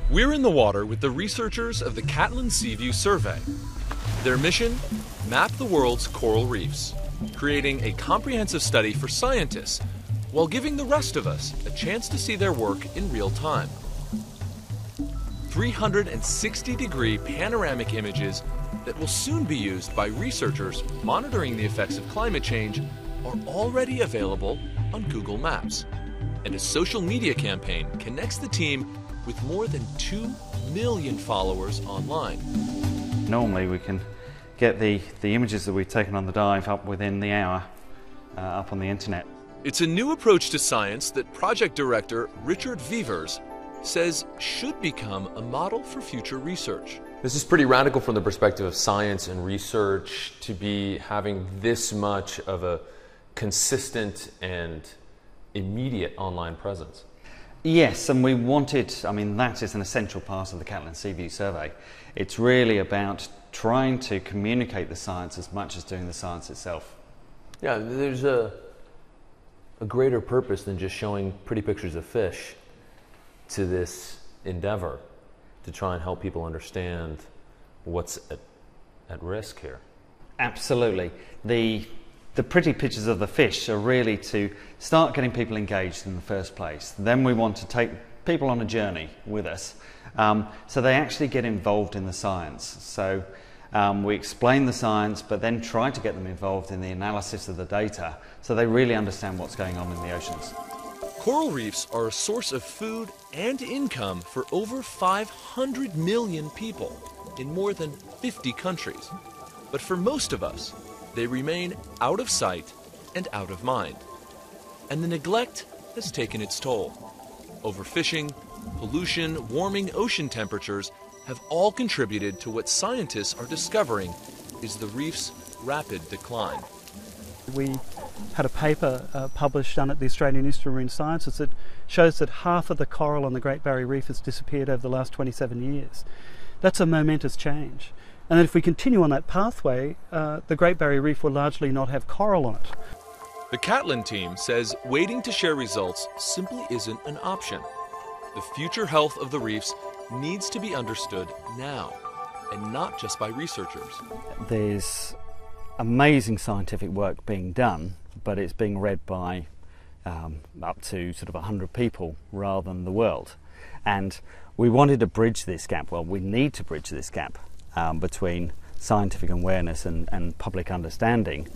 We're in the water with the researchers of the Catlin Seaview Survey. Their mission? Map the world's coral reefs, creating a comprehensive study for scientists while giving the rest of us a chance to see their work in real time. 360-degree panoramic images that will soon be used by researchers monitoring the effects of climate change are already available on Google Maps. And a social media campaign connects the team with more than 2 million followers online. Normally we can get the images that we've taken on the dive up within the hour, up on the internet. It's a new approach to science that project director Richard Vevers says should become a model for future research. This is pretty radical from the perspective of science and research to be having this much of a consistent and immediate online presence. Yes, and we wanted, that is an essential part of the Catlin Seaview Survey. It's really about trying to communicate the science as much as doing the science itself. Yeah, there's a greater purpose than just showing pretty pictures of fish to this endeavor to try and help people understand what's at risk here. Absolutely. The pretty pictures of the fish are really to start getting people engaged in the first place. Then we want to take people on a journey with us so they actually get involved in the science. So we explain the science but then try to get them involved in the analysis of the data so they really understand what's going on in the oceans. Coral reefs are a source of food and income for over 500 million people in more than 50 countries. But for most of us, they remain out of sight and out of mind. And the neglect has taken its toll. Overfishing, pollution, warming ocean temperatures have all contributed to what scientists are discovering is the reef's rapid decline. We had a paper published done at the Australian Institute of Marine Sciences that shows that half of the coral on the Great Barrier Reef has disappeared over the last 27 years. That's a momentous change. And if we continue on that pathway, the Great Barrier Reef will largely not have coral on it. The Catlin team says waiting to share results simply isn't an option. The future health of the reefs needs to be understood now, and not just by researchers. There's amazing scientific work being done, but it's being read by up to sort of 100 people rather than the world. And we wanted to bridge this gap. Well, we need to bridge this gap between scientific awareness and public understanding.